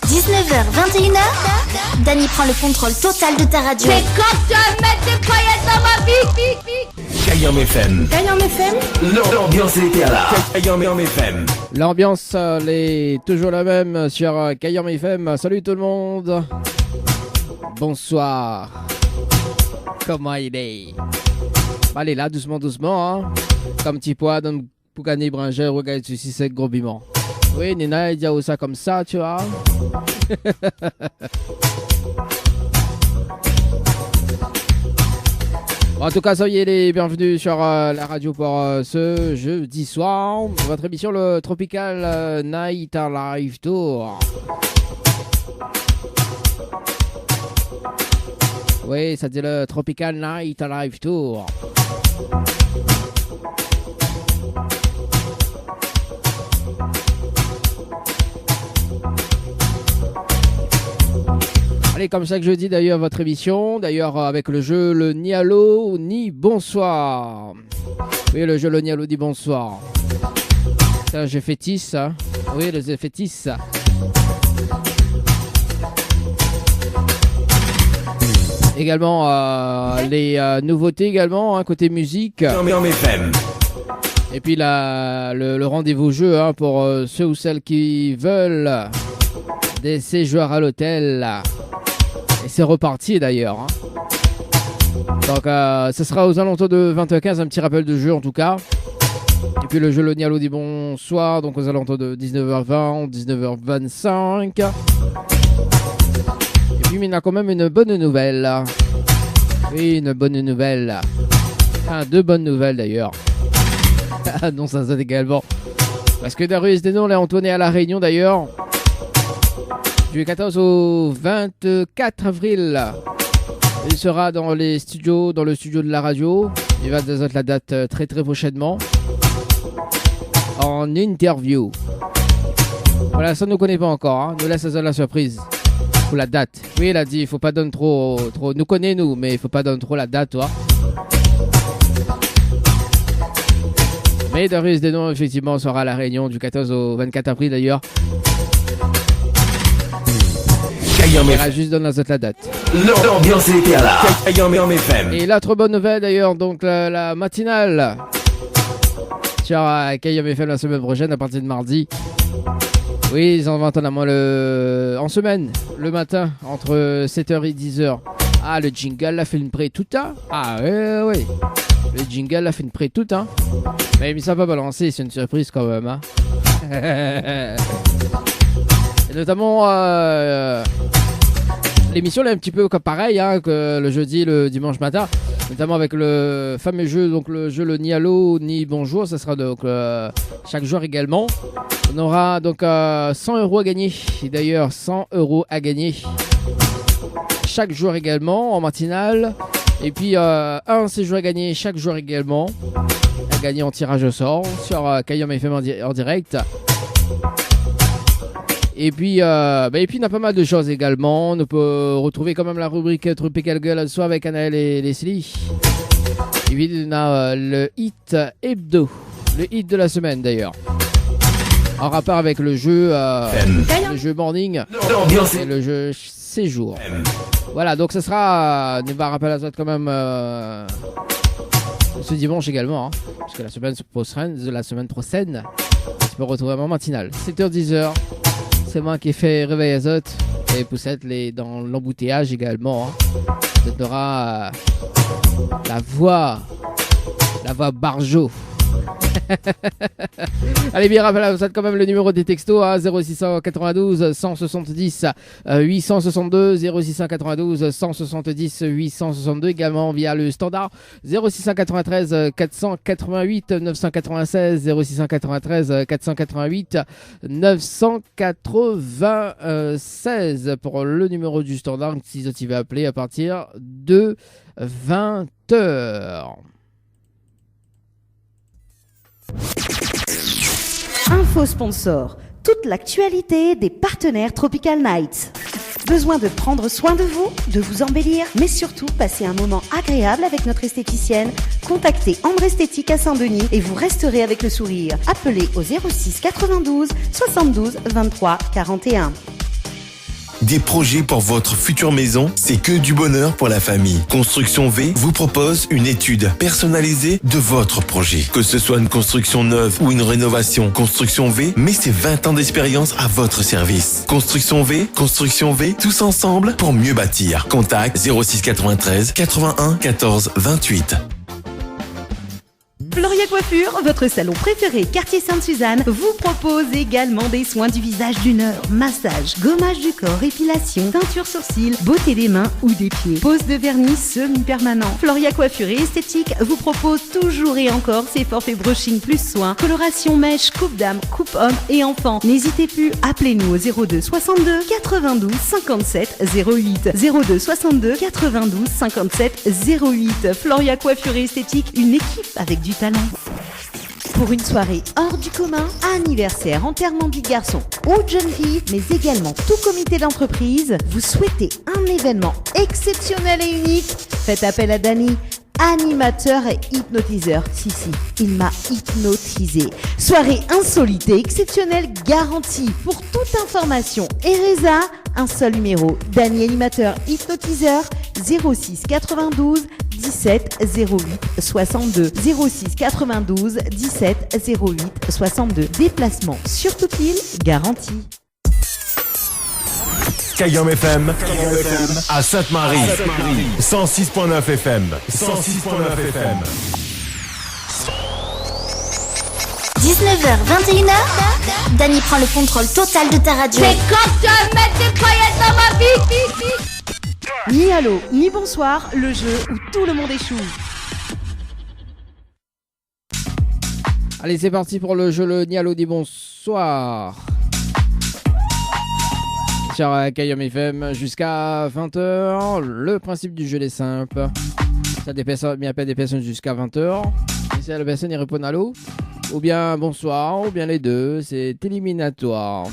19h, 21h, Dany prend le contrôle total de ta radio. C'est quand tu vas mettre des paillettes dans ma vie. Kayam FM. Kayam FM. L'ambiance était là. Kayam FM. L'ambiance elle est toujours la même sur Kayam FM. Salut tout le monde. Bonsoir. Comment il est? Allez là, doucement, hein. Comme petit poids dans Poukani Branger, regarde ceci, c'est gros biment. Oui, Nina, il dit ça comme ça, tu vois. En tout cas, soyez les bienvenus sur la radio pour ce jeudi soir. Votre émission, le Tropical Night Live Tour. Oui, ça dit le Tropical Night Live Tour. Allez, comme ça que je dis d'ailleurs votre émission, d'ailleurs avec le jeu le Ni Allô Ni Bonsoir. Oui, le jeu le Ni Allô Ni Bonsoir. C'est un jeu fétiche, hein. Oui, le jeu fétiche. Également les nouveautés également, hein, côté musique. Et puis le rendez-vous jeu, hein, pour ceux ou celles qui veulent des séjours à l'hôtel. Et c'est reparti d'ailleurs, hein. Donc ce sera aux alentours de 20h15, un petit rappel de jeu en tout cas. Et puis le jeu le Ni Allô Ni Bonsoir, donc aux alentours de 19h20, 19h25. Et puis il y a quand même une bonne nouvelle. Oui, une bonne nouvelle. Enfin, deux bonnes nouvelles d'ailleurs. Ah non, ça sonne également. Parce que Darius Denon, là, Antoine est à La Réunion d'ailleurs. Du 14 au 24 avril, il sera dans les studios, dans le studio de la radio. Il va désormais la date très très prochainement en interview. Voilà, ça ne nous connaît pas encore, hein. Nous laisse la surprise pour la date. Oui, il a dit, il faut pas donner trop. Nous connaît nous, mais il faut pas donner trop la date, toi. Mais Darius Denon effectivement sera à La Réunion du 14 au 24 avril d'ailleurs. On verra juste dans la date. L'ambiance était là. Kayam FM. Et l'autre bonne nouvelle d'ailleurs, donc la matinale sur Kayam FM la semaine prochaine à partir de mardi. Oui, ils en vont en semaine, le matin, entre 7h et 10h. Ah, le jingle l'a fait une pré tout, hein. Ah, oui. Le jingle l'a fait une pré tout, hein. Mais ça va balancer, c'est une surprise quand même, hein. Et notamment l'émission est un petit peu comme pareil, hein, que le jeudi, le dimanche matin, notamment avec le fameux jeu, donc le jeu le Ni Allô Ni Bonjour. Ça sera donc chaque jour également. On aura donc 100 € à gagner. Et d'ailleurs 100 € à gagner chaque jour également en matinale. Et puis un séjour à gagner chaque jour également, à gagner en tirage au sort sur Kayam FM en direct. Et puis, il y a pas mal de choses également. On peut retrouver quand même la rubrique Tropical Girl soit avec Anaël et Leslie. Et puis, on a le hit hebdo, le hit de la semaine d'ailleurs, en rapport avec le jeu morning et le jeu séjour. Voilà, donc ce sera, on va rappeler à ça quand même ce dimanche également, hein, parce que la semaine prochaine, tu peux retrouver mon matinale 7h-10h. C'est moi qui ai fait réveil Azot et Poussette dans l'embouteillage également, hein. Tu auras la voix Barjo. Allez, bien rappelez, vous êtes quand même le numéro des textos, hein, 0692 170 862, 0692 170 862, également via le standard 0693 488 996, 0693 488 996 pour le numéro du standard si tu veux appeler à partir de 20h. Info sponsor, toute l'actualité des partenaires Tropical Nights. Besoin de prendre soin de vous embellir, mais surtout passer un moment agréable avec notre esthéticienne? Contactez Ambre Esthétique à Saint-Denis et vous resterez avec le sourire. Appelez au 06 92 72 23 41. Des projets pour votre future maison, c'est que du bonheur pour la famille. Construction V vous propose une étude personnalisée de votre projet. Que ce soit une construction neuve ou une rénovation, Construction V met ses 20 ans d'expérience à votre service. Construction V, tous ensemble pour mieux bâtir. Contact 06 93 81 14 28. Floria Coiffure, votre salon préféré quartier Sainte-Suzanne, vous propose également des soins du visage d'une heure, massage, gommage du corps, épilation, teinture sourcils, beauté des mains ou des pieds, pose de vernis semi-permanent. Floria Coiffure et Esthétique vous propose toujours et encore ses forfaits brushing plus soins, coloration mèche, coupe dame, coupe homme et enfant. N'hésitez plus, appelez-nous au 02 62 92 57 08. 02 62 92 57 08. Floria Coiffure et Esthétique, une équipe avec du talent. Pour une soirée hors du commun, anniversaire, enterrement du garçon ou de jeune fille, mais également tout comité d'entreprise, vous souhaitez un événement exceptionnel et unique, faites appel à Dany, animateur et hypnotiseur. Si, il m'a hypnotisé. Soirée insolite et exceptionnelle garantie. Pour toute information et résa, un seul numéro. Dany, animateur, hypnotiseur, 06 92 17 08 62. 06 92 17 08 62. Déplacement sur toute l'île garanti. Kayam FM à Sainte-Marie. 106.9 FM. 106.9 FM. 19h, 21h, Dany prend le contrôle total de ta radio. C'est quand tu vas mettre des paillettes dans ma vie. Ni allô, ni bonsoir, le jeu où tout le monde échoue. Allez, c'est parti pour le jeu, le Nialo dit bonsoir. Sur Kayam FM jusqu'à 20h. Le principe du jeu est simple. Ça appelle des personnes jusqu'à 20h. Et si la personne y répond allô, ou bien bonsoir, ou bien les deux, c'est éliminatoire.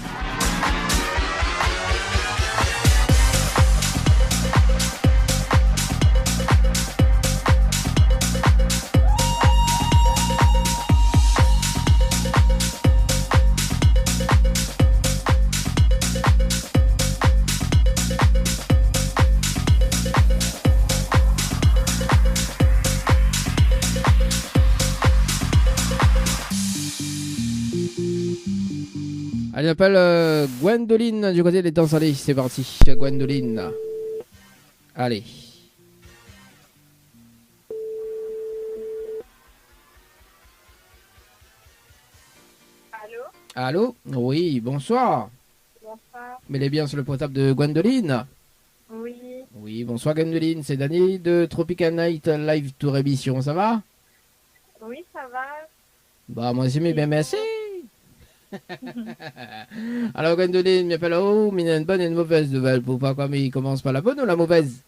Elle s'appelle Gwendoline du côté des Temps Salés. C'est parti, Gwendoline. Allez. Allô? Allô? Oui, bonsoir. Bonsoir. Mais elle est bien sur le portable de Gwendoline? Oui. Oui, bonsoir Gwendoline. C'est Dany de Tropical Night Live Tour Émission. Ça va? Oui, ça va. Bah, moi aussi, mais bien merci. Alors Gwendoline m'appelle mais il y a une bonne et une mauvaise nouvelle. Pourquoi mais il commence par la bonne ou la mauvaise?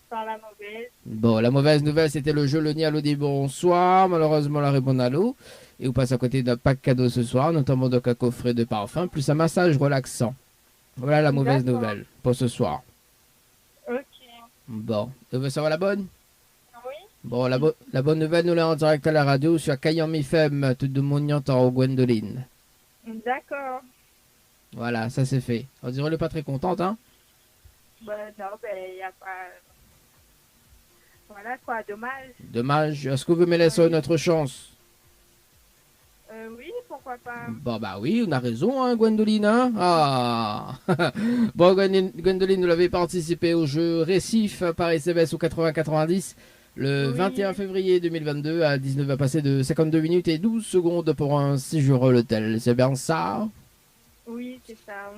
Par la mauvaise. Bon, la mauvaise nouvelle c'était le jeu le Nialo dit bonsoir. Malheureusement la réponse à l'eau. Et vous passez à côté d'un pack cadeau ce soir, notamment d'un coffret de parfum plus un massage relaxant. Voilà la mauvaise nouvelle pour ce soir. Ok. Bon, tu veux savoir la bonne? Oui. Bon, la bonne nouvelle, nous l'avons en direct à la radio sur Kayam FM, tout de mon en Gwendoline. D'accord. Voilà, ça c'est fait. On dirait qu'elle n'est pas très contente, hein? Non, il n'y a pas... Voilà quoi, dommage. Dommage. Est-ce que vous me laissez une autre chance? Oui, pourquoi pas. Bon, bah oui, on a raison, hein, Gwendoline, hein? Ah. Bon, Gwendoline, vous l'avez participé au jeu Récif par SMS au 80-90 le 21 février 2022 à 19h passé de 52 minutes et 12 secondes pour un séjour à l'hôtel. C'est bien ça? Oui, c'est ça.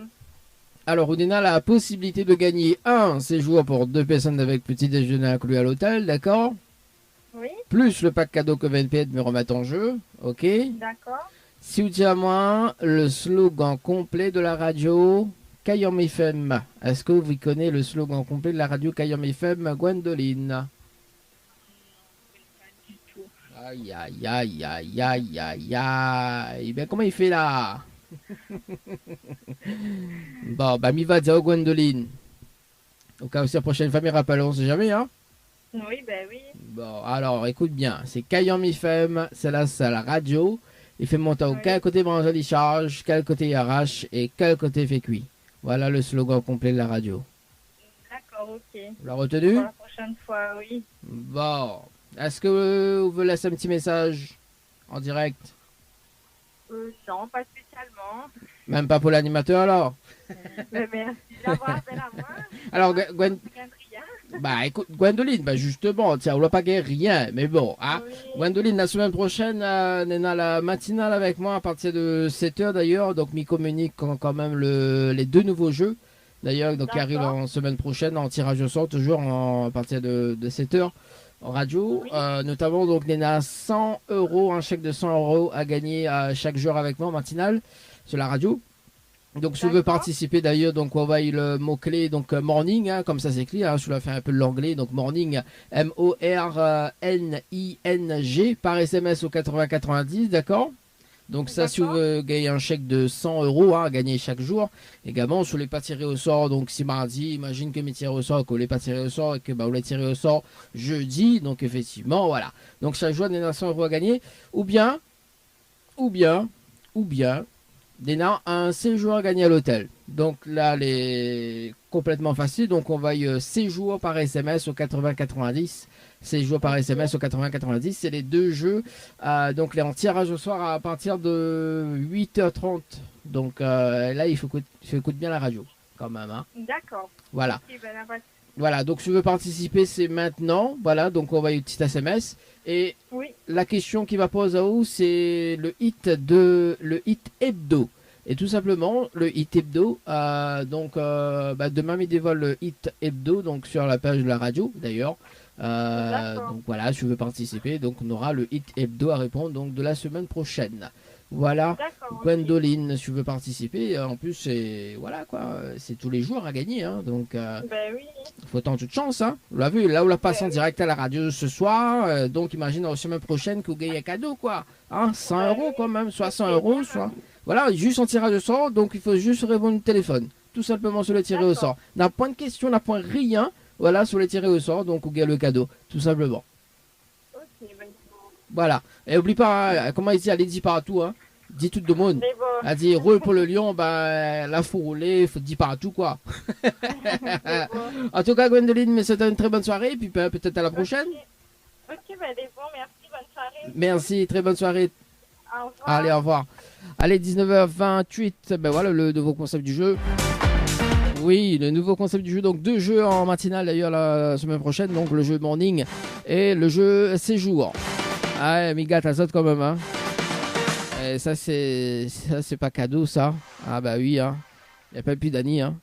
Alors, on a la possibilité de gagner un séjour pour 2 personnes avec petit déjeuner inclus à l'hôtel, d'accord? Oui. Plus le pack cadeau que VNPD me remettent en jeu, ok? D'accord. Si vous dites à moi le slogan complet de la radio Kayam FM, est-ce que vous connaissez le slogan complet de la radio Kayam FM, Gwendoline? Aïe, aïe, aïe, aïe, aïe, aïe, aïe. Ben, comment il fait là? Bon, bah, m'y va dire Gwendoline. Au cas où c'est la prochaine fois, rappelle, on sait jamais, hein? Oui, ben oui. Bon, alors, écoute bien. C'est Kayam FM, c'est la seule radio Il fait monter au Oui. quel côté Branzol il charge, quel côté il arrache et quel côté fait cuit. Voilà le slogan complet de la radio. D'accord, ok. Vous l'avez retenu? Pour la prochaine fois, oui. Bon. Est-ce que vous voulez laisser un petit message en direct? Non, pas spécialement. Même pas pour l'animateur alors? Mais merci d'avoir appelé à moi. Alors, Je Gwen... regrette rien. Bah écoute, Gwendoline, bah justement, tiens, on l'a pas gagné rien, mais bon, hein. Oui. Gwendoline, la semaine prochaine, on est dans la matinale avec moi à partir de 7h d'ailleurs, donc m'y communique quand même les deux nouveaux jeux, d'ailleurs, donc qui arrivent D'accord. en semaine prochaine en tirage au sort, toujours à partir de 7h en radio, Oui. notamment donc on a 100 euros, un chèque de 100 euros à gagner chaque jour avec moi en matinale sur la radio. Donc si vous voulez D'accord. participer d'ailleurs, donc on va y le mot-clé, donc morning, hein, comme ça s'écrit, hein, je vous l'ai fait un peu de l'anglais, donc morning, M-O-R-N-I-N-G, par SMS au 80-90, d'accord? Donc ça, si vous D'accord. voulez gagner un chèque de 100 euros hein, à gagner chaque jour, également, si vous ne voulez pas tirer au sort, donc si mardi, imagine que vous tirez au sort, que vous ne voulez pas tirer au sort et que bah, vous voulez tirer au sort jeudi, donc effectivement, voilà. Donc chaque jour, on a 100 euros à gagner, ou bien, Dena a un séjour à gagner à l'hôtel. Donc là, les complètement facile. Donc on va y séjour par SMS au 80-90. Séjour par SMS au 80-90. C'est les deux jeux. Donc les en tirage au soir à partir de 8h30. Donc là, il faut écouter bien la radio quand même. Hein. D'accord. Voilà. Ok, ben, là, pas de- Voilà. Donc si tu veux participer, c'est maintenant. Voilà. Donc on va y un petit SMS. Et Oui. la question qui va poser à vous, c'est le hit hebdo. Et tout simplement, le hit hebdo, demain il dévoile le hit hebdo, donc sur la page de la radio d'ailleurs. D'accord. Donc voilà, si tu veux participer, donc on aura le hit hebdo à répondre donc de la semaine prochaine. Voilà, D'accord. ok. Gwendoline, si tu veux participer, en plus c'est voilà quoi, c'est tous les jours à gagner, hein, donc Ben oui. faut tenter toute chance, hein. On l'a vu, là on l'a passé en direct à la radio ce soir, donc imagine la semaine prochaine que vous gagnez un cadeau quoi, hein, 100 euros quand même, soit 100 euros, soit voilà, juste en tirage au sort, donc il faut juste répondre au téléphone, tout simplement sur le tiré au sort. N'a point de question, n'a point rien, voilà, sur le tiré au sort, donc vous gagnez le cadeau, tout simplement. Ok, ben, Voilà, et oublie pas, hein, comment il dit, allez dis partout, hein, dis tout le monde. c'est bon. Elle dit roule pour le lion, bah là faut rouler, faut dire partout quoi. En tout cas Gwendoline, mais c'était une très bonne soirée, puis peut-être à la prochaine. Ok, ben, c'est bon. Merci. Bonne soirée. Merci, très bonne soirée. Au revoir. Allez, au revoir. Allez, 19h28, ben voilà le nouveau concept du jeu. Oui, le nouveau concept du jeu, donc deux jeux en matinale d'ailleurs la semaine prochaine, donc le jeu morning et le jeu séjour. Ah ouais, Miga, t'as saute quand même, hein. Et ça c'est pas cadeau ça. Ah bah oui, hein. Y a pas plus d'Annie, hein.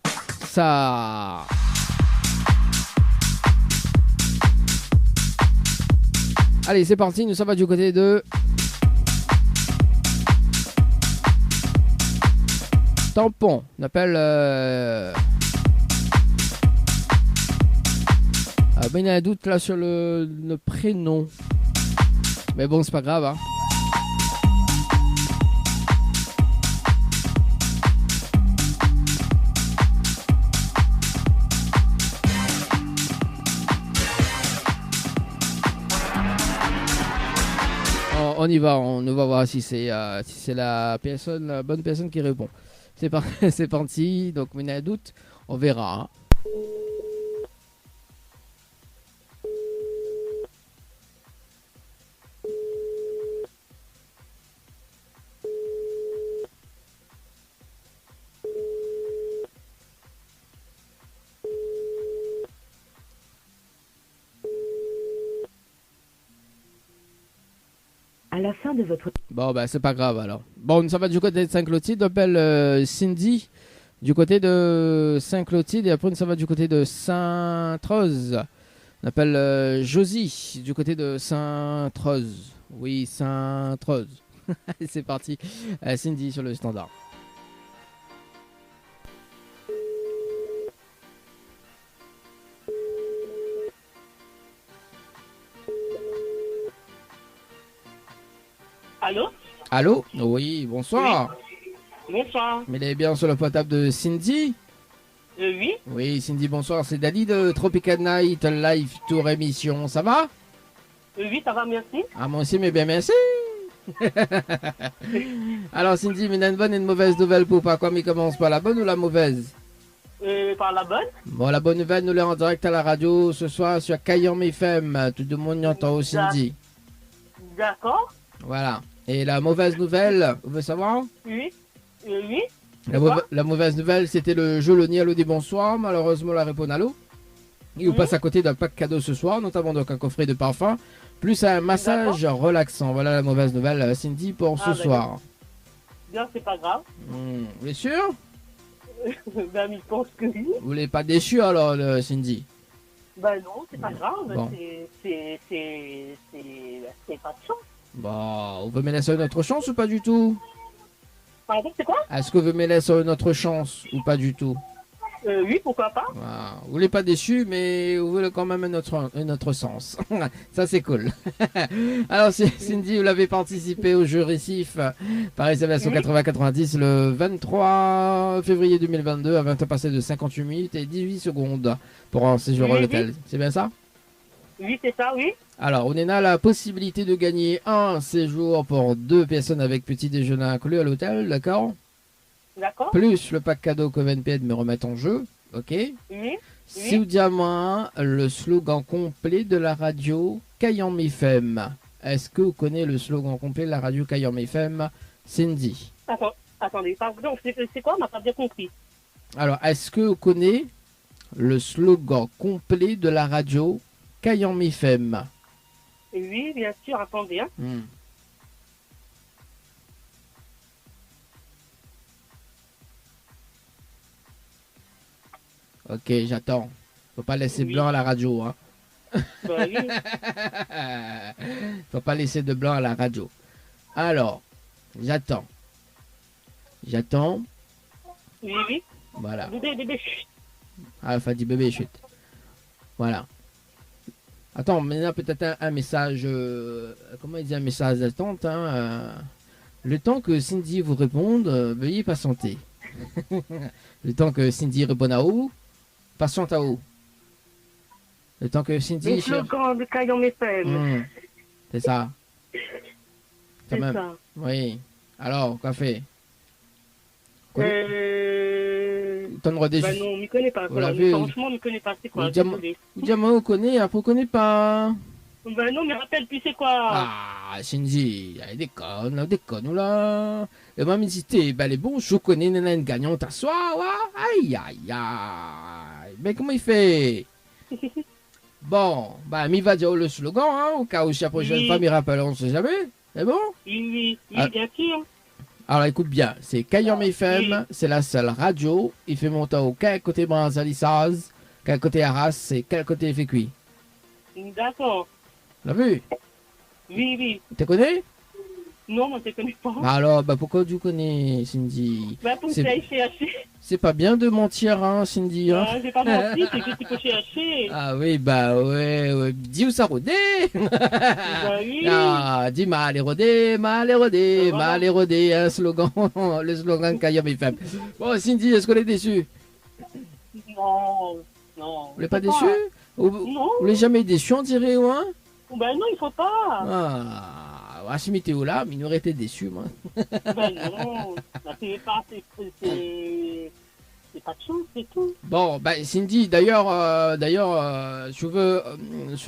Ça. Allez, c'est parti, nous sommes du côté de Tampon. On appelle il y a un doute là sur le prénom. Mais bon, c'est pas grave, hein. On y va, on va voir si c'est la bonne personne qui répond. C'est parti, donc il y a un doute, on verra. Hein. À la fin de votre... Bon, bah, c'est pas grave alors. Bon, ça va du côté de Saint-Clotilde. On appelle Cindy du côté de Saint-Clotilde. Et après, ça va du côté de Sainte-Rose. On appelle Josie du côté de Sainte-Rose. Oui, Sainte-Rose. C'est parti. Cindy sur le standard. Allô? Allô? Oui, bonsoir. Bonsoir. Mais il est bien sur le portable de Cindy? Oui? Oui, Cindy, bonsoir. C'est Dali de Tropical Night Live Tour émission. Ça va? Oui, ça va, merci. Ah, moi aussi, mais bien merci. Alors Cindy, mais il y a une bonne et une mauvaise nouvelle pour pas. Comme il commence par la bonne ou la mauvaise? Par la bonne. Bon, la bonne nouvelle, nous l'avons en direct à la radio ce soir sur Kayam FM. Tout le monde y entend au Cindy. D'accord. Voilà. Et la mauvaise nouvelle, vous voulez savoir? Oui. Oui. La mauvaise nouvelle, c'était le jeu Le Nialo des Bonsoirs. Malheureusement, la réponse à l'eau. Il vous passe à côté d'un pack cadeau ce soir, notamment donc un coffret de parfum, plus un massage relaxant. Voilà la mauvaise nouvelle, Cindy, pour ce soir. Bien, c'est pas grave. Vous êtes sûr? Ben, je pense que oui. Vous n'êtes pas déçu alors, Cindy? Ben non, c'est pas grave. Bon. C'est pas de chance. Bon, vous me laisser une autre chance ou pas du tout? Pardon, c'est quoi? Est-ce que vous me laissez une autre chance ou pas du tout? Oui, pourquoi pas? Voilà. Vous n'êtes pas déçu, mais vous voulez quand même un autre sens. Ça, c'est cool. Alors, Cindy, vous l'avez participé au jeu Récif par SMS au 8090 le 23 février 2022 à 20h passées de 58 minutes et 18 secondes pour un séjour à l'hôtel. C'est bien ça? Oui, c'est ça, oui. Alors, on a la possibilité de gagner un séjour pour 2 personnes avec petit déjeuner inclus à l'hôtel, d'accord? D'accord. Plus le pack cadeau que VNP me remettre en jeu, ok? Oui. Si vous dites à moi le slogan complet de la radio Kayam FM. Est-ce que vous connaissez le slogan complet de la radio Kayam FM, Cindy? Attendez, pardon, c'est quoi? On n'a pas bien compris. Alors, est-ce que vous connaissez le slogan complet de la radio Kayam FM? Oui, bien sûr, attendez. Hein. Ok, j'attends. Faut pas laisser blanc à la radio, hein. Bah, oui. Faut pas laisser de blanc à la radio. Alors, j'attends. J'attends. Oui, oui. Voilà. Bébé, chut. Ah, enfin, dit bébé, chut. Voilà. Attends, maintenant peut-être un message. Comment il dit un message d'attente, hein, le temps que Cindy vous réponde, veuillez patienter. Le temps que Cindy réponde à vous, patiente à vous. Le temps que Cindy. Le slogan de Kayam FM. C'est ça. Quand C'est même. ça. Oui. Alors, quoi fait? Ton Ben non, on ne connaît pas. Vous l'avez. Franchement, on ne connaît pas. C'est quoi? Désolé. Diamant, on connaît, après on connaît pas. Ben non, mais rappelle, puis c'est quoi? Ah, Shinji, elle déconne, là. Et moi, me dit, ben, les bons, je connais une gagnante à soi, ouais. Aïe, aïe, aïe. Mais comment il fait? Bon, bah, mi va dire le slogan, hein, au cas où si la prochaine fois, mi rappelle, on sait jamais. C'est bon? Oui, Ah. bien sûr. Alors, écoute bien, c'est Kayam FM, c'est la seule radio. Il fait monter au quel côté Branzalissaz, quel côté Arras, et quel côté Fécuit. D'accord. T'as vu? Oui. Tu connais? Non, on ne te connaît pas. Alors, bah pourquoi tu connais, Cindy? Ben pour ça, il s'est haché. C'est pas bien de mentir, hein, Cindy. Hein? J'ai pas menti, c'est que tu peux chercher. Ah oui, bah ouais. Dis où ça rodé? Ben oui. Ah, dis mal érodé, un slogan, le slogan de Kayam FM. Bon, Cindy, est-ce qu'on est déçu? Non. Vous n'êtes pas déçu? Non. Vous n'êtes jamais déçu, on dirait, ou hein? Ben non, il faut pas. Ah, Hachimi Théo là, mais il aurait été déçu, moi. Ben non, c'est pas de chance, c'est tout. Bon, bah Cindy, d'ailleurs, je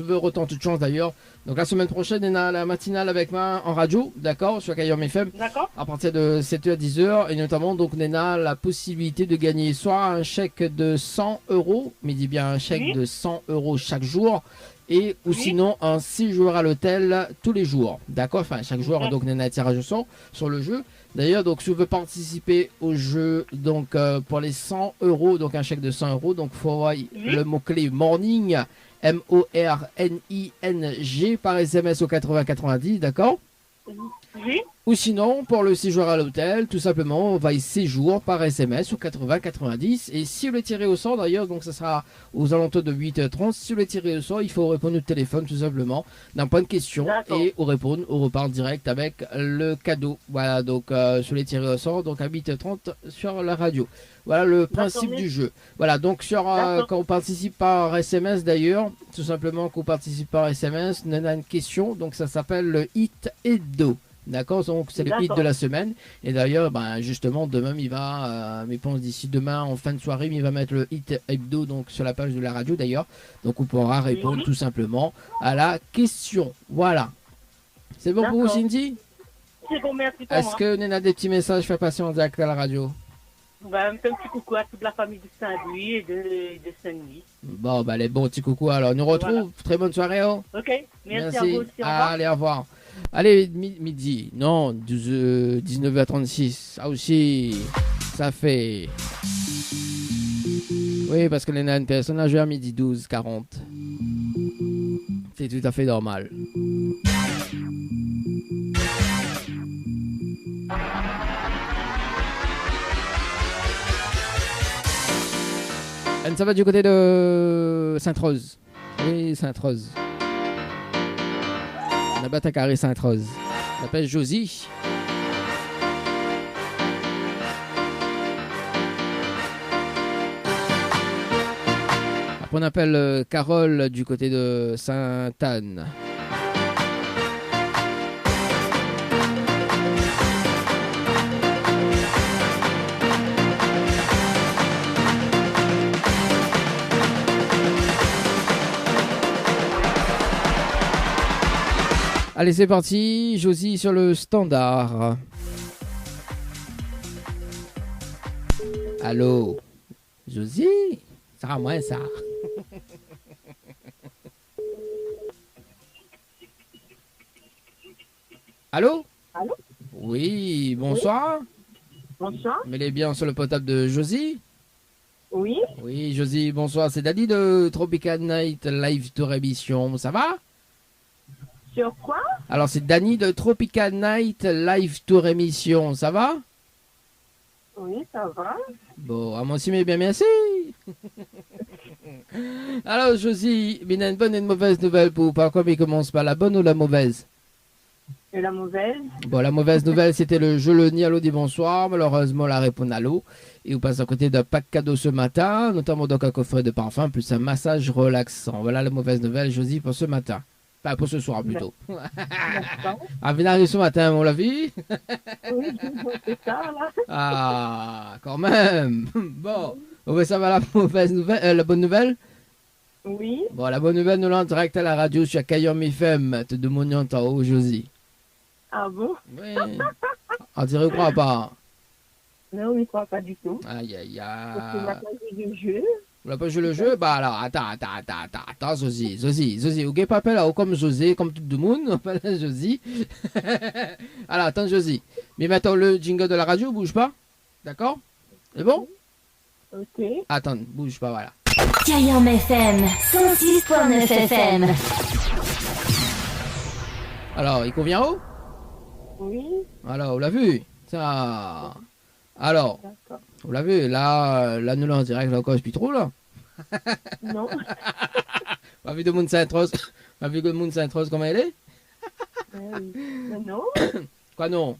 veux autant toute chance d'ailleurs. Donc la semaine prochaine, on a la matinale avec moi en radio, d'accord, sur Kayam FM. D'accord. À partir de 7h, 10h, et notamment, donc, on a la possibilité de gagner soit un chèque de 100 €, mais dis bien un chèque de 100 € chaque jour, et ou sinon un séjour à l'hôtel tous les jours, d'accord, enfin chaque jour, donc on a un tirage au sort sur le jeu. D'ailleurs, donc si vous voulez participer au jeu, donc pour les 100 €, donc un chèque de 100 €, donc il faut envoyer le mot-clé morning, MORNING par SMS au 8090, d'accord? Oui. Ou sinon, pour le séjour à l'hôtel, tout simplement, on va y séjour par SMS au 8090. Et si vous le tirez au sort, d'ailleurs, donc ça sera aux alentours de 8h30. Si vous le tirez au sort, il faut répondre au téléphone, tout simplement, d'un point de question. Et on répond, on repart direct avec le cadeau. Voilà, donc sur les tirés au sort, donc à 8h30 sur la radio. Voilà le principe du jeu. Voilà, donc sur quand on participe par SMS d'ailleurs, tout simplement qu'on participe par SMS, on a une question, donc ça s'appelle le Hit Edo. D'accord, donc c'est le hit de la semaine. Et d'ailleurs, ben, justement, demain, il va, je pense d'ici demain, en fin de soirée, il va mettre le hit hebdo donc, sur la page de la radio d'ailleurs. Donc on pourra répondre tout simplement à la question. Voilà. C'est bon pour vous, Cindy? C'est bon, merci pour Est-ce que Nena a des petits messages fait passer en direct à la radio? Bah, un petit coucou à toute la famille de Saint-Louis et de Saint-Louis. Bon, bah les bons petits coucous. Alors, nous retrouve. Voilà. Très bonne soirée. Oh. Ok, merci à vous aussi. Au revoir. Allez, au revoir. Allez, midi. Non, 19h36. Ça aussi, ça fait... Oui, parce que Nena a une personne à jouer à midi 12h40. C'est tout à fait normal. Ça va du côté de Sainte-Rose. Oui, Sainte-Rose. La batte à carré Sainte-Rose. On l'appelle Josie. Après, on appelle Carole du côté de Sainte-Anne. Allez, c'est parti. Josie sur le standard. Allô? Josie? Ça va moins, ça. Allô? Allô? Oui, bonsoir. Bonsoir. Mais les bien sur le potable de Josie? Oui. Oui, Josie, bonsoir. C'est Dali de Tropical Night Live Tour Émission. Ça va? Sur quoi? Alors, c'est Dani de Tropical Night Live Tour Émission. Ça va? Oui, ça va. Bon, à moi aussi, mais bien merci. Alors, Josie, il y a une bonne et une mauvaise nouvelle pour vous. Par quoi il commence par la bonne ou la mauvaise? Et la mauvaise? Bon, la mauvaise nouvelle, c'était le jeu Le Nialo dit bonsoir. Malheureusement, la réponse à l'eau. Et vous passez à côté d'un pack cadeau ce matin, notamment donc un coffret de parfum, plus un massage relaxant. Voilà la mauvaise nouvelle, Josie, pour ce matin. Enfin, pour ce soir plutôt. Ah, vous arrivez ce matin, on l'a vu? Oui, c'est ça, là. Ah, quand même. Bon, ça va la mauvaise nouvelle, la bonne nouvelle? Oui. Bon, la bonne nouvelle, nous l'en direct à la radio sur Kayom FM. Te demandons en haut, Josie. Ah bon? Oui. On dirait quoi pas? Non, on ne croit pas du tout. Aïe, aïe, aïe. Parce qu'on n'a pas joué de jeu. Vous n'avez pas joué le jeu? Bah alors, attends, Josie, ok, pas appelle là, comme José, comme tout le monde, on appelle Josie. Alors, attends, Josie. Mais maintenant, le jingle de la radio, bouge pas. D'accord? C'est bon? Ok. Attends, bouge pas, voilà. Kayom FM, 106.9 FM. Alors, il convient où? Oui. Alors, vous l'avez vu? Ça. Alors, d'accord. Vous l'avez vu? Là, nous là en direct, là, encore, je suis trop là. Non. Vous avez vu de Moon Sainte-Rose? Vous avez vu de Moon Sainte-Rose, comment elle est? Oui. Mais non. Quoi, non?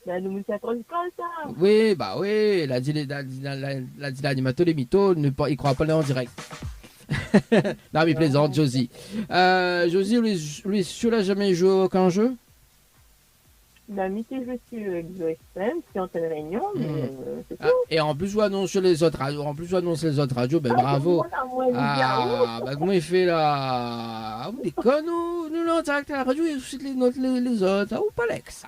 Ben, nous ne s'attendons pas à ça. Oui, bah oui, l'a dit l'animateur, les mythos, il ne croit pas en direct. Non, mais plaisante, Josie. Josie, lui, celui-là, jamais joué à aucun jeu? La mythé, je suis XOXM, qui est en telle réunion, mais c'est tout. Et en plus, je annonce sur les autres radios. Ben bravo. Ah, bah comment il fait là? Ah, vous déconnez, nous là, en direct à la radio, et aussi les autres. Ah, ou pas l'ex.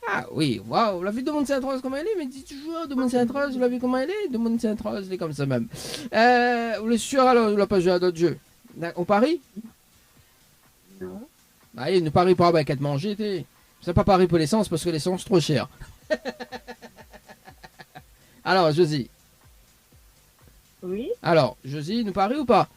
Ah oui, waouh, la vie de Monde Sainte-Rose, comment elle est? Mais dis toujours, de Monde Sainte-Rose, vous l'avez vu comment elle est? De Monde Sainte-Rose, elle est comme ça même. Vous êtes sûr alors, vous n'avez pas joué à d'autres jeux? On parie? Non. Bah, il ne parie pas avec être mangé, t'es. C'est pas pareil pour l'essence parce que l'essence est trop chère. Alors, Josie. Oui. Alors, Josie, nous parie ou pas?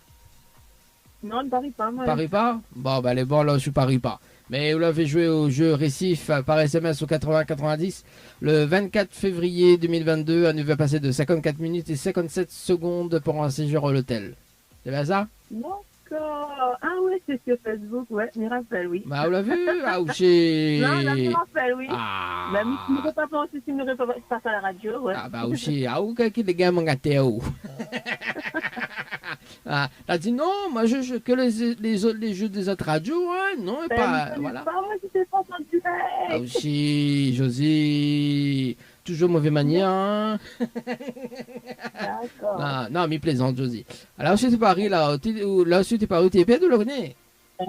Non, ne parie pas, moi. Parie pas? Bon, bah, les bons, là, je parie pas. Mais vous l'avez joué au jeu Récif par SMS au 80-90 le 24 février 2022. Un va passer de 54 minutes et 57 secondes pour un séjour à l'hôtel. C'est bien ça? D'accord. Ah ouais, c'est sur Facebook, ouais, je me rappelle, oui. Bah, vous l'avez vu? Ah, ou chez... Non, là, je me rappelle, oui. Ah. Bah, je ne peux pas penser si je ne pas à la radio, ouais. Ah, bah, ou chez... Ah, ou qui les gars m'ont gâté, ou. Ah, t'as dit non, moi je que les jeux des autres radios, hein, non, et pas, voilà. Pas moi qui t'ai pas entendu. Ah aussi, Josie, toujours mauvais manière, hein. D'accord. Ah, non, mais plaisante, Josie. Alors, je suis Paris, là, là, je suis Paris, t'es père de le connaître.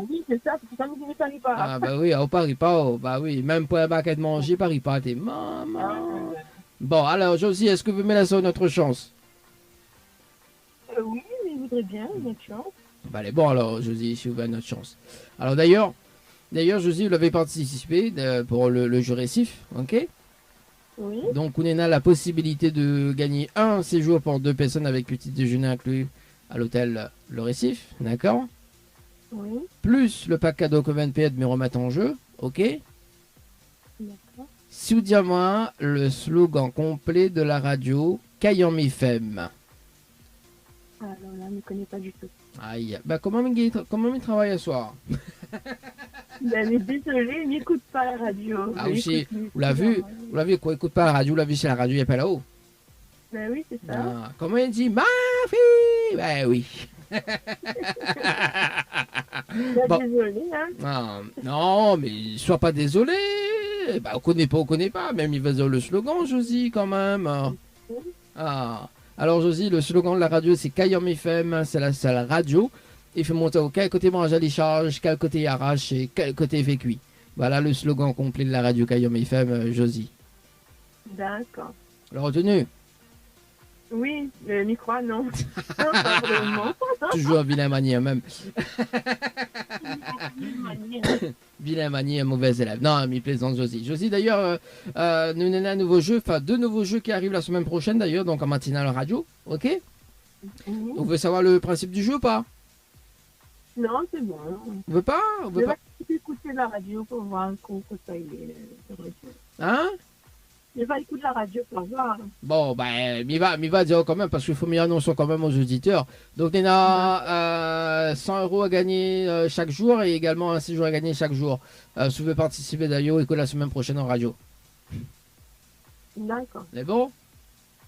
Oui, c'est ça, c'est ça que je ne savais pas. Ah, bah oui, au Paris, pas, bah oui, même pour un baquet de manger, Paris, pas, t'es maman. Bon, alors, Josie, est-ce que vous me laissez notre chance? Oui, mais je voudrais bien, bien sûr. Bah, allez, bon, alors, Josie, si vous avez notre chance. Alors, d'ailleurs, Josie, vous l'avez participé pour le jeu récif, ok? Oui. Donc, on a la possibilité de gagner un séjour pour 2 personnes avec petit déjeuner inclus à l'hôtel Le Récif, d'accord? Oui. Plus le pack cadeau que 20 de me remettre en jeu, ok? D'accord. Si vous dites moi le slogan complet de la radio Kayam FM. Alors là, je ne connais pas du tout. Aïe, bah comment il travaille ce soir? Ben, mais désolé, il n'écoute pas la radio. Ah Je aussi, l'écoute plus. vous l'avez quoi? Écoute pas la radio, vous l'avez chez la radio, il n'y a pas là-haut. Ben oui, c'est ça. Ah, comment il dit ma fille? Ben oui. Ben, Bon. désolé, hein. Ah, non, mais sois pas désolé. Bah, on connaît pas. Même il va dire le slogan, Josie, quand même. Ah. Alors, Josie, le slogan de la radio, c'est Kayam FM. C'est la seule radio. Il fait monter au quel côté mange à l'échange, quel côté arrache et quel côté fait cuit. Voilà le slogan complet de la radio Kayam FM, Josie. D'accord. Le retenu? Oui, le micro, non. Non, pas vraiment. Toujours un vilain manière, même. Vilain manière, mauvais élève. Non, mais plaisante, Josie. Josie, d'ailleurs, nous avons un nouveau jeu, enfin 2 nouveaux jeux qui arrivent la semaine prochaine, d'ailleurs, donc en matinale radio. Ok? Mhm. Vous voulez savoir le principe du jeu ou pas? Non, c'est bon. Vous veut pas? Vous Je veut vais pas? écouter la radio pour voir comment ça y est. Hein? Je vais écouter la radio pour voir. Bon, ben, il va dire quand même, parce qu'il faut m'y annoncer quand même aux auditeurs. Donc, il y a 100 € à gagner chaque jour et également un séjour à gagner chaque jour. Si vous voulez participer d'ailleurs, écoute la semaine prochaine en radio. D'accord. C'est bon?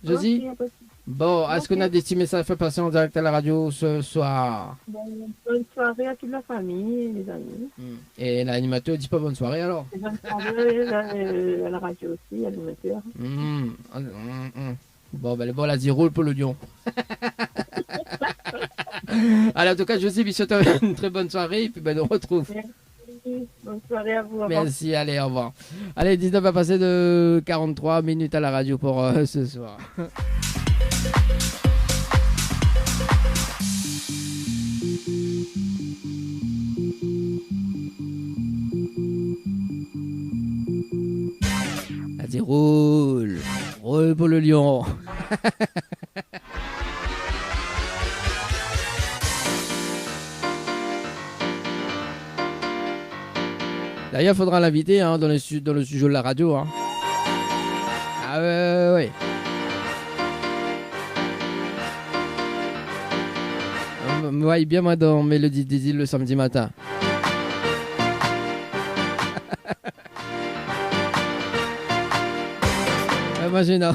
Josie? Ok, y a pas de souci. Bon, est-ce qu'on a des petits messages à faire passer en direct à la radio ce soir? Bonne soirée à toute la famille et les amis. Et l'animateur dit pas bonne soirée alors? Et bonne soirée à la radio aussi, à l'animateur. Bon, ben, elle a dit roule pour le lion. Allez, en tout cas, Josie, je souhaite une très bonne soirée et puis ben, on retrouve. Merci. Bonne soirée à vous. Au revoir. Merci, allez, au revoir. Allez, 19 à passer de 43 minutes à la radio pour ce soir. Vas-y, roule. Roule pour le lion. D'ailleurs, il faudra l'inviter hein, dans le studio de la radio. Hein. Ah ouais. Me voyez bien moi dans Mélodie des îles le samedi matin. Imagine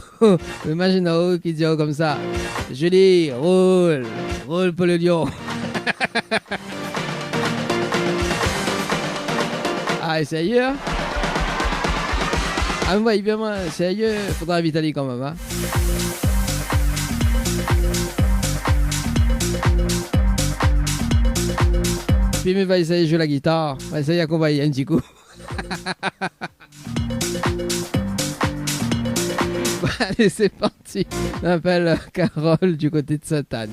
qui dit comme ça. Julie, roule pour le lion. Ah, sérieux? Ah, vous voyez bien moi, sérieux, faudra inviter Ali quand même. Hein? Puis mais va essayer de jouer la guitare, va essayer d'accompagner un petit coup. Allez, c'est parti. On appelle Carole du côté de Sainte-Anne.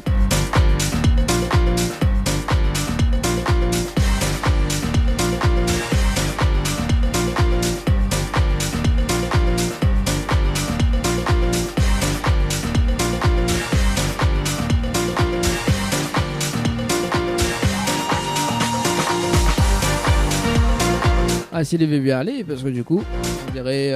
Ah, s'il veut bien aller, parce que du coup, on dirait...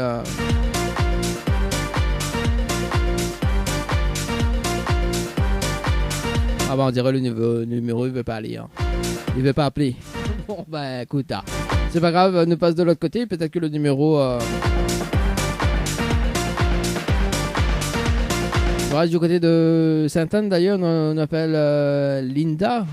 Ah bah on dirait le numéro il veut pas aller hein. Il veut pas appeler. Bon bah écoute ah. C'est pas grave, nous passe de l'autre côté, peut-être que le numéro On reste du côté de Sainte-Anne d'ailleurs, on appelle Linda.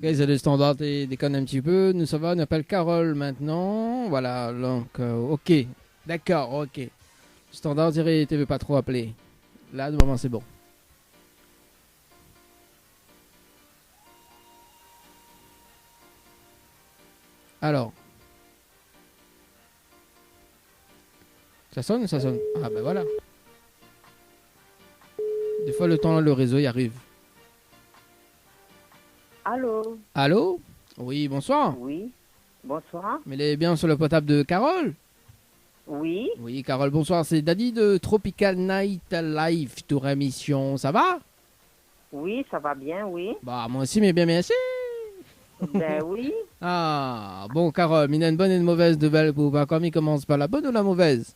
C'est le standard et déconne un petit peu. Nous, ça va, on appelle Carole maintenant. Voilà, donc, ok. D'accord, ok. Standard, dirait, tu veux pas trop appeler. Là, de moment, c'est bon. Alors. Ça sonne ou ça sonne? Ah, ben voilà. Des fois, le temps, le réseau, y arrive. Allô? Allô? Oui, bonsoir. Oui, bonsoir. Mais elle est bien sur le potable de Carole? Oui, Oui, Carole, bonsoir. C'est Daddy de Tropical Night Live, tour émission. Ça va? oui, ça va bien, oui. Bah, moi aussi, mais bien, merci. Ben oui, Ah, bon, Carole, il y a une bonne et une mauvaise nouvelle pour vous. Comme il commence par la bonne ou la mauvaise?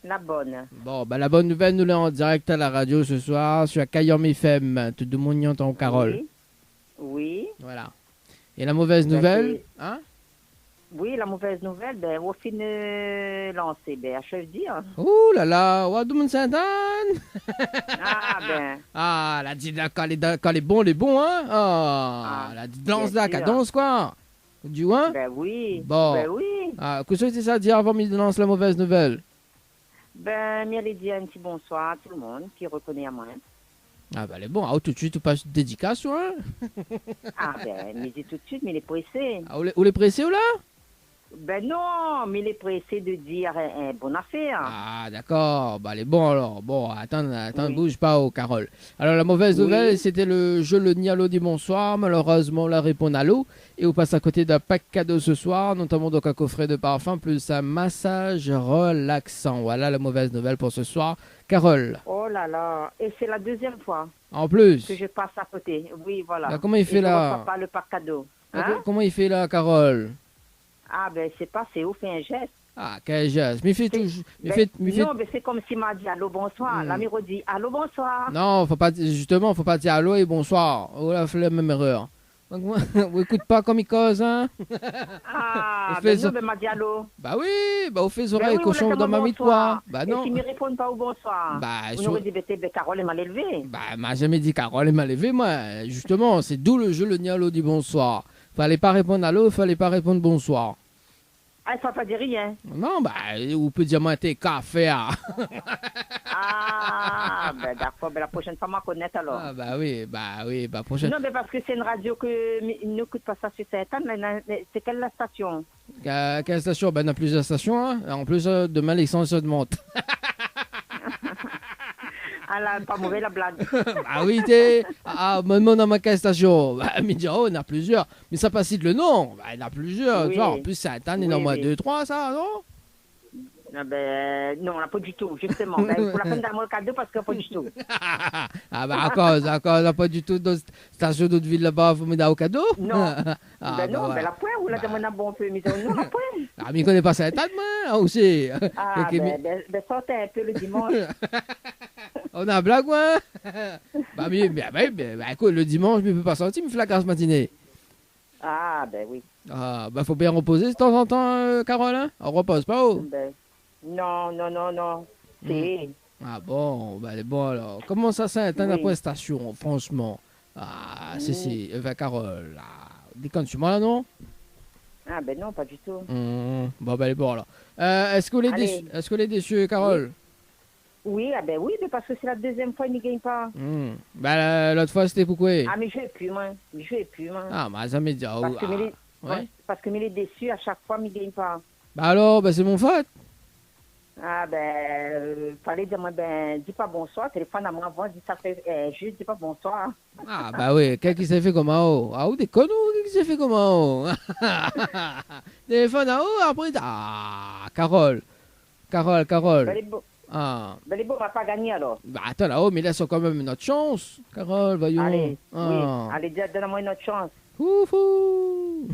la bonne. Bon, bah, la bonne nouvelle, nous l'avons en direct à la radio ce soir sur Kayom FM. Tout le monde y entend Carole. Oui, oui. Voilà. Et la mauvaise Ben, nouvelle? Hein? Oui, la mauvaise nouvelle, ben, au fin de lancer, ben, je veux dire. Ouh là là, Wadoum Sainte-Anne! Ah, ben, Ah, la dit là, quand les bons, hein? Ah, la dit danse là, bien qu'elle sûr. danse quoi? Du hein? ben oui. Bon. Ben oui. Ah, qu'est-ce que c'est ça dire avant qu'il lance la mauvaise nouvelle? Ben, m'y dire un petit bonsoir à tout le monde qui reconnaît à moi. Ah, bah, elle est bon. Ah, tout de suite, tu passes une dédicace, hein? Ah, ben, m'y dit tout de suite, mais il est pressé. Ah, où les pressés, ou là? Ben non, mais il est pressé de dire un bonne affaire. Ah, d'accord. Bah, elle est bon alors. Bon, attends, Oui. bouge pas, oh, Carole. Alors, la mauvaise Oui. nouvelle, c'était le jeu Le Nialo dit bonsoir. Malheureusement, la réponse à l'eau. Et on passe à côté d'un pack cadeau ce soir, notamment donc un coffret de parfum plus un massage relaxant. Voilà la mauvaise nouvelle pour ce soir. Carole, Oh là là, et c'est la deuxième fois en plus. que je passe à côté. Oui, voilà. Là, comment il fait Et là? Je reçois pas le pack cadeau. Hein? Comment il fait là, Carole? Ah ben c'est pas, c'est où fait un geste. Ah, quel geste. Mais il fait C'est- tout. Non, mais c'est comme s'il m'a dit allô bonsoir. La mère dit allô bonsoir. Non, justement, faut pas dire allô et bonsoir. Oh là, fait la même erreur. Donc, moi, vous écoute pas comme il cause, hein? Ah, On fait ben ça. non, ben m'a dit allô. Bah oui, bah, on fait les Ben oreilles oui, cochon on dans ma bonsoir. mitoire. Bah Et non. s'il me répond pas au bonsoir, Bah, on aurait dit, ben, Carole est mal élevée. Bah, m'a jamais dit Carole est mal élevée, moi. Justement, c'est d'où le jeu Le Nialo dit bonsoir. Fallait pas répondre allô, fallait pas répondre bonsoir. Ah, ça ne pas dire rien. Non, bah, ou peut dire moi t'es café. Ah, Ah, ben d'accord, ben la prochaine fois, on connaître alors. ah bah oui, prochaine. Non, mais parce que c'est une radio que n'écoute pas ça sur cette antenne. C'est quelle la station? Quelle station? Ben, on a plusieurs stations, hein. En plus, demain, l'essence monte. Ah là, pas mauvais la blague. Ah oui, t'es. Ah, même dans ma quelle station? Bah, me dire, oh, on a plusieurs. Mais ça passe le nom. Bah, il y en a plusieurs. Oui. Tu vois, en plus, ça attend, il y en a au Oui, moins oui. 2, 3, ça, non? Ah ben, non, pas du tout, justement. Ben, pour la peine d'avoir le cadeau, parce que pas du tout. Ah, bah, encore, pas du tout dans station d'autre ville là-bas, vous me donnez au cadeau? Non. Ah, Ben non, voilà. ben la pointe, ou la demande un bon peu, mais non, la pointe. Ah, mais il connaît pas ça état de moi, aussi. Ah, Ok, mais- ben, sortez un peu le dimanche. On a un blague, ouais? Bah, mais, écoute, le dimanche, je ne peux pas sortir, il me fait la grasse matinée. Ah, ben oui. Ah, bah, faut bien reposer de temps en temps, Carole, hein? On repose pas, oh? Ben, non. C'est. Ah bon, bah, elle est bon alors. Comment ça s'atteint la Oui. prestation, franchement? Ah, c'est, Carole, là. Déconne-tu-moi, là, non? Ah, ben non, pas du tout. Bon, bah, elle est bon alors. Est-ce que les Allez. déçus, Carole? Oui, ah ben oui, mais parce que c'est la deuxième fois qu'il ne gagne pas. Bah, l'autre fois, c'était pourquoi? Ah, mais je ne vais plus, moi. Ah, bah, ça m'est dit. Ah, Parce que ah, ouais, parce que il est déçu à chaque fois, mais il ne gagne pas. Bah, alors, bah, c'est mon faute. Ah fallait dire moi dis pas bonsoir, téléphone à moi avant, dis ça fait juste dis pas bonsoir. Ah bah oui, qu'est-ce qui s'est fait comment? Ah ou des conneries, qu'est-ce qui s'est fait comment? Téléphone à haut, après Carole. Ah. Les beaux, on va pas gagner alors. Bah attends là-haut, mais laisse quand même notre chance, Carole, voyons. Allez, Ah. oui, allez, donne-moi une autre chance. Foufou.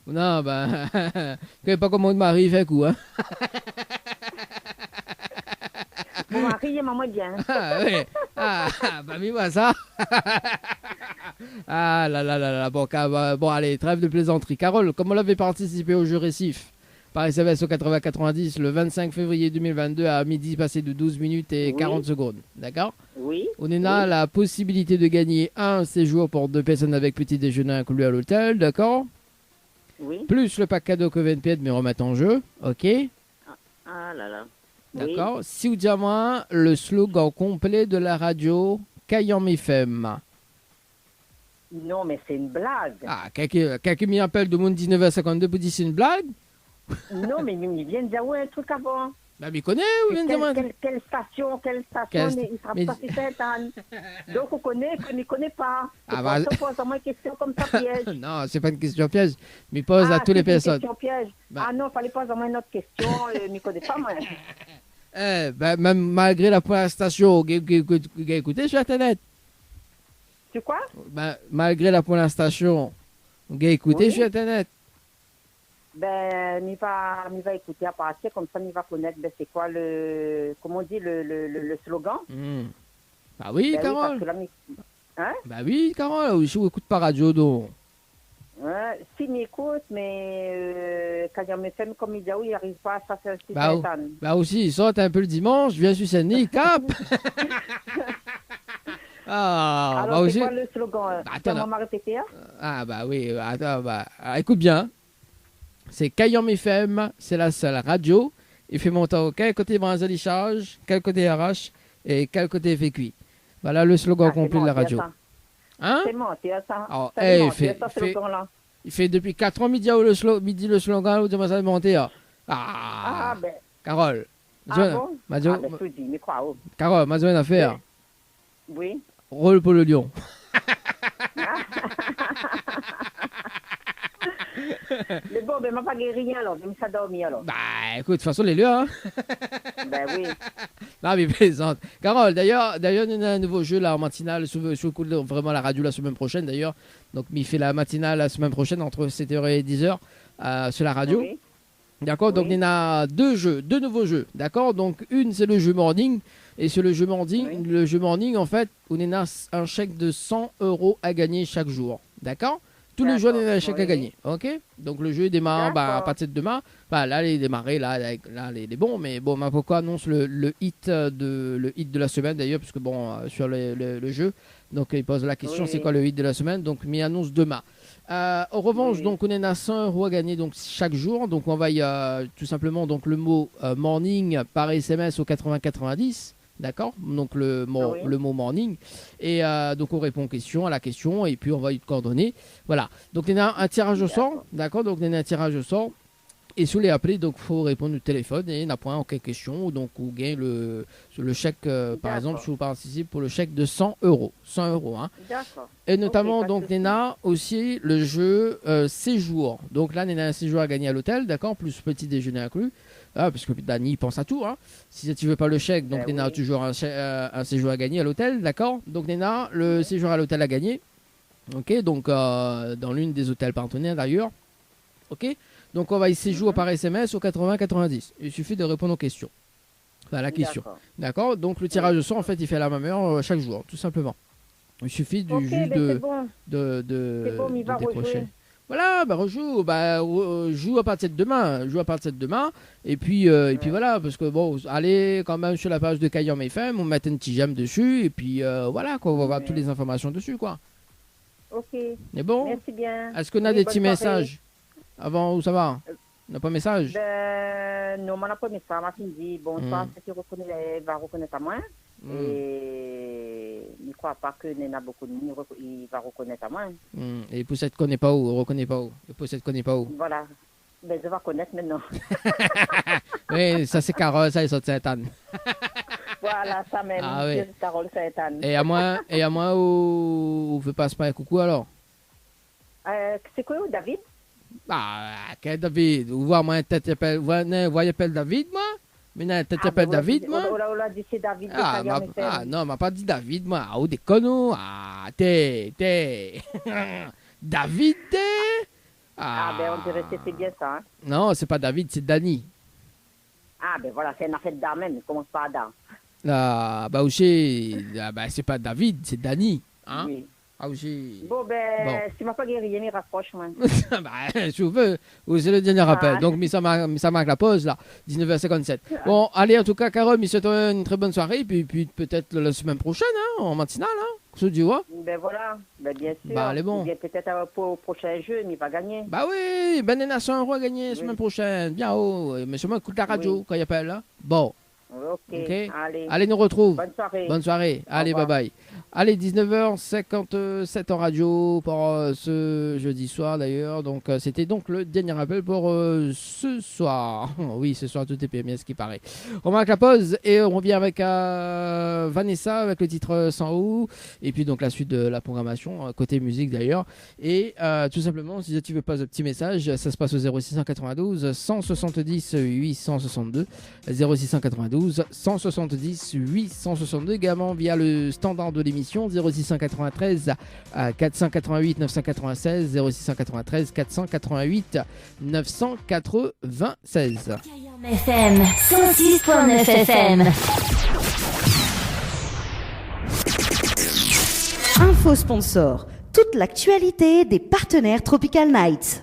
Non, bah, je sais pas comment Marie fait coup, hein. Mon mari et maman bien. Ah, oui. Ah, bah, mis-moi ça. Ah là là là là, bon, bon, allez, trêve de plaisanterie. Carole, comme on l'avait participé au jeu récif par SMS au 80-90 le 25 février 2022 à midi passé de 12 minutes et 40 secondes, d'accord? Oui. On est là la possibilité de gagner un séjour pour 2 personnes avec petit déjeuner inclus à l'hôtel, d'accord? Oui. Plus le pack cadeau que VNP mais remettre en jeu, ok? Ah là là. D'accord. Oui. Si vous dites moi le slogan complet de la radio Kayam FM. Non, mais c'est une blague. Ah, quelqu'un m'y appelle de mon 19h52 pour dire c'est une blague? Non, mais il vient de dire un truc avant. Bah, il connaît ou vient de dire quelle station, il sera pas si certain. Donc, on ne connaît pas. Ah, bah... Pose-moi une question comme ça, piège. Non, c'est pas une question piège, mais pose à toutes les personnes. Une question piège. Bah... Ah non, il fallait poser-moi une autre question, je ne connais pas, moi. Même malgré la première station, écoutez sur Internet. Tu quoi? Bah, malgré la première station, écoutez sur Internet. Il va écouter à partir, comme ça, il va connaître c'est quoi comment on dit, le slogan. Bah oui, Carole. Oui, hein? Bah oui, Carole, je n'écoute pas radio, donc. Ouais, s'il m'écoute, mais quand il me fait comme il dit, il n'arrive pas à faire si bah aussi, il saute un peu le dimanche, viens sur Saint-Denis, cap. Ah, alors, c'est quoi le slogan? Attends, on m'a répété, hein? Ah, bah oui, attends, écoute bien. C'est Kayam FM, c'est la seule radio. Il fait monter quel côté Branzali charge, quel côté RH et quel côté fait cuit. Voilà le slogan complet de la radio. Hein? C'est menti, ça. Alors, il fait depuis 4 ans midi le slogan, où ça monter. Ah, ben. Carole. Bon? Carole, ma zone affaire. Oui. Rôle pour le lion. Mais bon, m'a pas guéri alors, je me suis dormi alors. Bah écoute, de toute façon, les lieux, hein. Ben oui. Non, mais plaisante. Carole, d'ailleurs, il y a un nouveau jeu là en matinale, je écoute vraiment la radio la semaine prochaine d'ailleurs. Donc, il fait la matinale la semaine prochaine entre 7h et 10h sur la radio. Oui. D'accord, donc il y en a deux nouveaux jeux. D'accord, donc une c'est le jeu morning. Et sur le jeu morning, en fait, on a un chèque de 100 € à gagner chaque jour. D'accord? Tous les jours, on a un chèque à gagner. Ok? Donc le jeu démarre à partir de demain. Bah, là, il est démarré, là, il est bon. Mais bon, pourquoi annonce le hit de la semaine d'ailleurs, parce que bon, sur le jeu. Donc il pose la question, c'est quoi le hit de la semaine? Donc il annonce demain. En revanche, donc on a 100 € à gagner donc chaque jour. Donc on va tout simplement donc le mot morning par SMS au 80-90. D'accord, donc le mot morning. Et donc on répond à la question et puis on va y coordonner. Voilà, donc il y a un tirage au sort. D'accord, donc il y a un tirage au sort. Et sous les appelés, donc il faut répondre au téléphone et on a point en quelques questions. Donc on gagne le chèque, par exemple, si vous participez pour le chèque de 100 €. 100 €. Hein. D'accord. Et notamment, donc on a aussi le jeu séjour. Donc là, on a un séjour à gagner à l'hôtel, d'accord, plus petit déjeuner inclus. Ah, parce que Dani pense à tout. Hein. Si tu veux pas le chèque, donc on a toujours un séjour à gagner à l'hôtel, d'accord. Donc on a le séjour à l'hôtel à gagner. Ok, donc dans l'une des hôtels partenaires d'ailleurs. Ok. Donc on va y séjour par SMS au 80-90. Il suffit de répondre aux questions. Enfin, la question. D'accord. Donc le tirage de sort, en fait, il fait à la même heure chaque jour, tout simplement. Il suffit juste de décrocher. Voilà, rejoue. Joue à partir de demain. Et puis, voilà, parce que bon, allez quand même sur la page de Kayam FM, on met un petit j'aime dessus. Et puis voilà, quoi, on va voir toutes les informations dessus, quoi. Ok. Mais bon. Merci bien. Est-ce qu'on a des petits messages avant où ça va? On n'a pas de message? Non, on n'a pas de message. Ma fille dit bonsoir, si va reconnaître à moi. Et il ne croit pas que il y a beaucoup de monde, il va reconnaître à moi. Et Poussette ne connaît pas où, reconnaît pas où. Et Poussette ne connaît pas où. Voilà. Ben, je vais connaître maintenant. Oui, ça c'est Carole, ça, ils sont de Sainte-Anne. Voilà, ça même. Ah oui. Carole Sainte-Anne. Et à moi, où veut pas se faire coucou alors? C'est quoi, David? Ah, quel David? Vous voyez, moi, tête appelle, voyez appelle David, moi? Mais non, tête appelle David, moi? On l'a dit, c'est David. Non, m'a pas dit David, moi. Ah, des conneaux. Ah, t'es. David, t'es? Ben, on dirait que c'était bien ça. Hein? Non, c'est pas David, c'est Dani. Ben voilà, c'est une affaire d'Adam même, il commence par Adam. C'est pas David, c'est Dani. Hein? Oui. Bon. Si tu m'as pas guéri, il rapproche, moi. Je veux, c'est le dernier rappel. Donc, ça marque la pause, là, 19h57. Bon, allez, en tout cas, Carole, je souhaite une très bonne soirée, puis peut-être la semaine prochaine, hein, en matinale, hein, ce duo. Ben voilà, bien sûr. Allez, bon. Bien, peut-être pour le prochain jeu, mais il va gagner. Bah oui, Ben Nena 100 € à gagner la semaine prochaine. Bien haut. Mais seulement écoute la radio quand il appelle, là. Bon. Ok. Allez, nous retrouve. Bonne soirée. Allez, bye bye. Allez, 19h57 en radio pour ce jeudi soir d'ailleurs. Donc, c'était donc le dernier appel pour ce soir. Oui, ce soir, tout est bien ce qui paraît. On marque la pause et on revient avec Vanessa avec le titre Sans où. Et puis, donc, la suite de la programmation, côté musique d'ailleurs. Et tout simplement, si tu veux pas un petit message, ça se passe au 0692 170 862. 0692 170 862. Également via le standard de l'émission 0693 488 996 0693 488 996. FM 106.9 FM. Info sponsor. Toute l'actualité des partenaires Tropical Nights.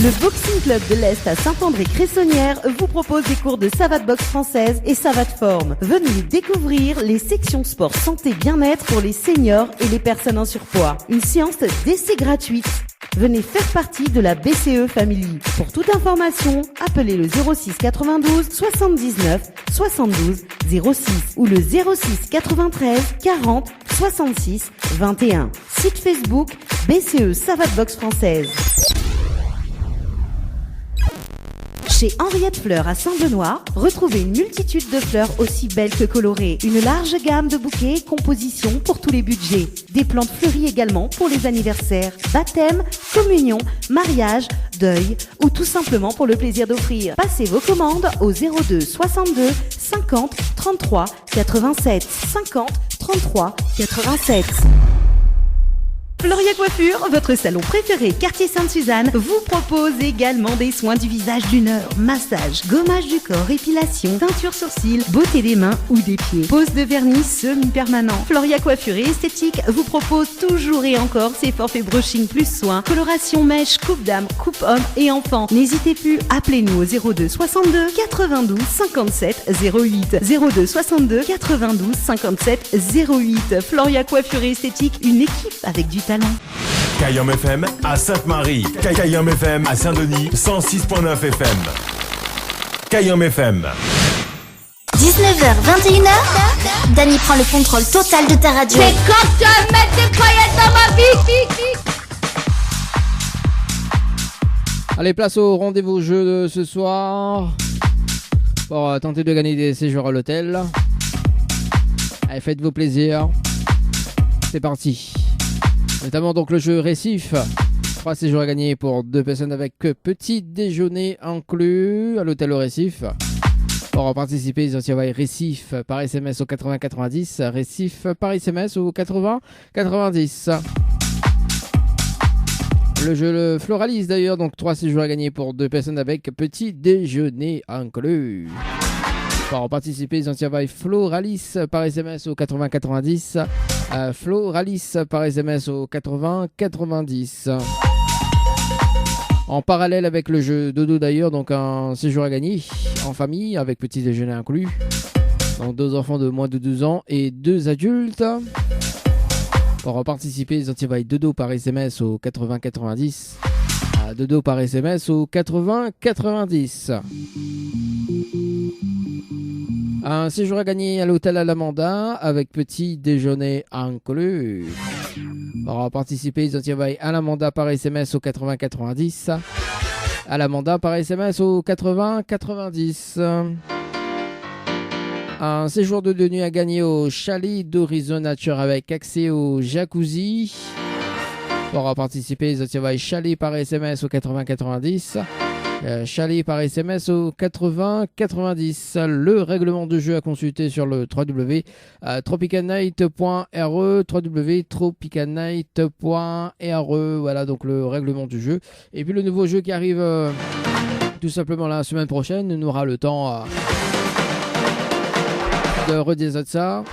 Le Boxing Club de l'Est à Saint-André-Cressonnière vous propose des cours de savate boxe française et savate forme. Venez découvrir les sections sport santé bien-être pour les seniors et les personnes en surpoids. Une séance d'essai gratuite. Venez faire partie de la BCE Family. Pour toute information, appelez le 06 92 79 72 06 ou le 06 93 40 66 21. Site Facebook BCE Savate Boxe Française. Chez Henriette Fleurs à Saint-Benoît, retrouvez une multitude de fleurs aussi belles que colorées. Une large gamme de bouquets et compositions pour tous les budgets. Des plantes fleuries également pour les anniversaires, baptêmes, communions, mariages, deuil ou tout simplement pour le plaisir d'offrir. Passez vos commandes au 02 62 50 33 87 50 33 87. Floria Coiffure, votre salon préféré quartier Sainte-Suzanne, vous propose également des soins du visage d'une heure, massage, gommage du corps, épilation, teinture sourcils, beauté des mains ou des pieds, pose de vernis semi-permanent. Floria Coiffure et Esthétique vous propose toujours et encore ses forfaits brushing plus soins, coloration mèche, coupe dame, coupe homme et enfant. N'hésitez plus, appelez-nous au 02 62 92 57 08. 02 62 92 57 08. Floria Coiffure et Esthétique, une équipe avec du talent. Kayam FM à Sainte-Marie. Kayam FM à Saint-Denis. 106.9 FM. Kayam FM. 19h, 21h, Dany prend le contrôle total de ta radio. C'est quand tu vas mettre des paillettes dans ma vie. Allez, place au rendez-vous jeu de ce soir pour tenter de gagner des séjours à l'hôtel. Allez, faites-vous plaisir. C'est parti. Notamment donc le jeu Récif. 3 séjours à gagner pour 2 personnes avec petit déjeuner inclus à l'hôtel au Récif. Pour participer, ils envoient Récif par SMS au 80 90. Récif par SMS au 80 90. Le jeu le Floralis d'ailleurs, donc 3 séjours à gagner pour 2 personnes avec petit déjeuner inclus. Pour participer, ils envoient Floralis par SMS au 80 90. Floralis par SMS au 80 90. En parallèle avec le jeu Dodo d'ailleurs, donc un séjour à gagner en famille avec petit déjeuner inclus. Donc 2 enfants de moins de 12 ans et 2 adultes. Pour participer, ils envoient Dodo par SMS au 80 90. Dodo par SMS au 80 90. Un séjour à gagner à l'hôtel à l'Amanda avec petit déjeuner inclus. Pour participer, ils envoient à l'Amanda par SMS au 80 90. à la mandat par SMS au 80 90. Un séjour de 2 nuits à gagner au chalet d'Horizon Nature avec accès au jacuzzi. Pour participer, les autres chalet par SMS au 80 90. Chalet par SMS au 80 90. Le règlement de jeu à consulter sur le www.tropicalnight.re www.tropicalnight.re. Voilà donc le règlement du jeu. Et puis le nouveau jeu qui arrive tout simplement la semaine prochaine. On aura le temps de redésoter ça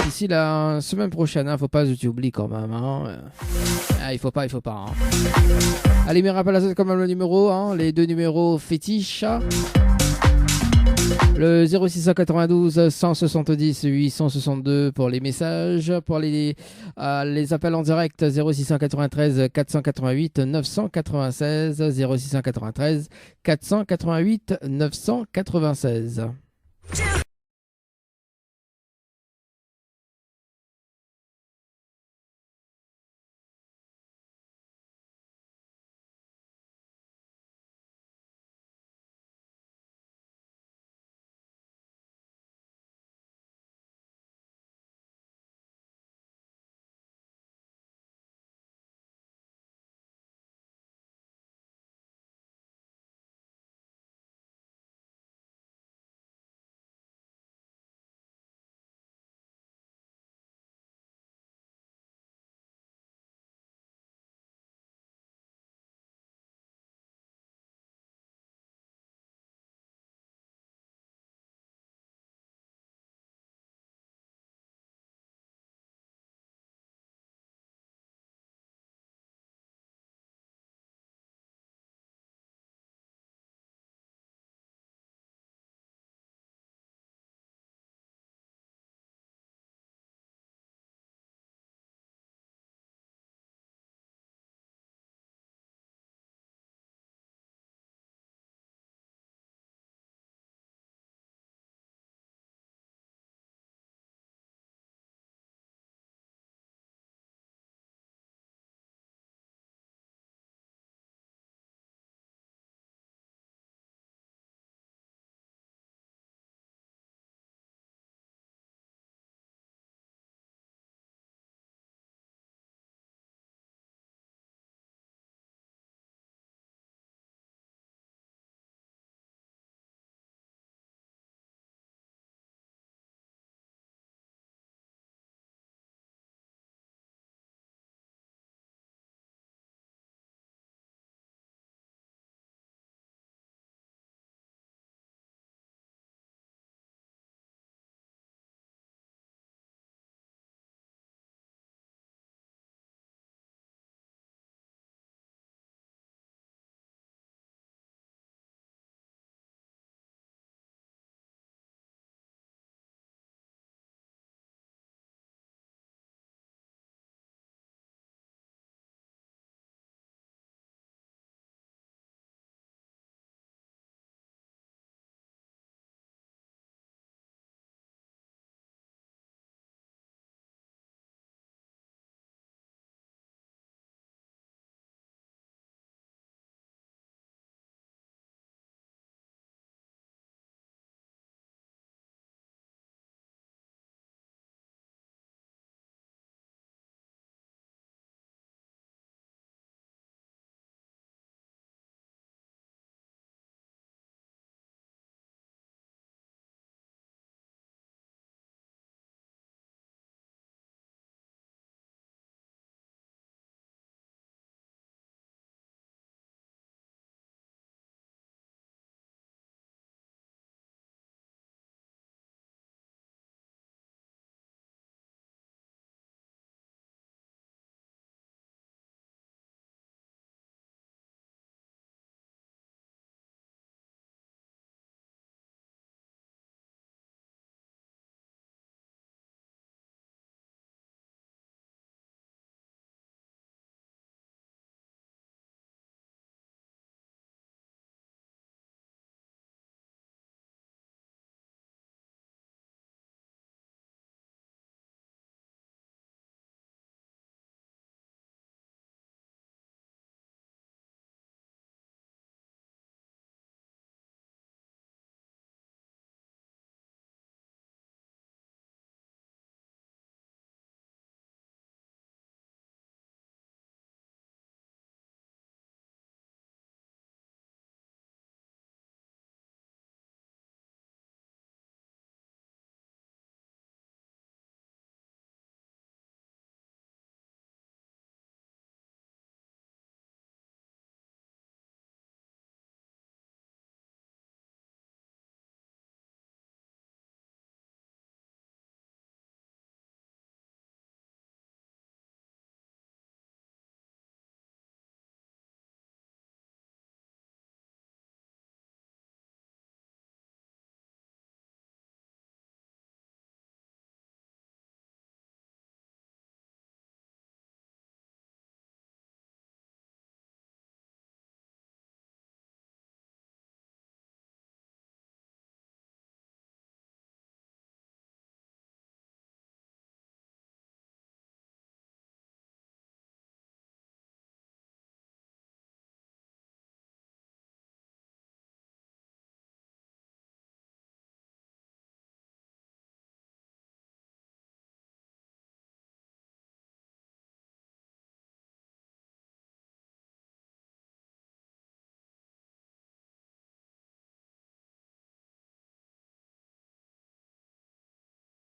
d'ici la semaine prochaine. Faut pas que tu oublies quand même. Il faut pas. Allez, mes rappels à ça comme le numéro, les 2 numéros fétiches. Le 0692 170 862 pour les messages. Pour les appels en direct, 0693 488 996. 0693 488 996.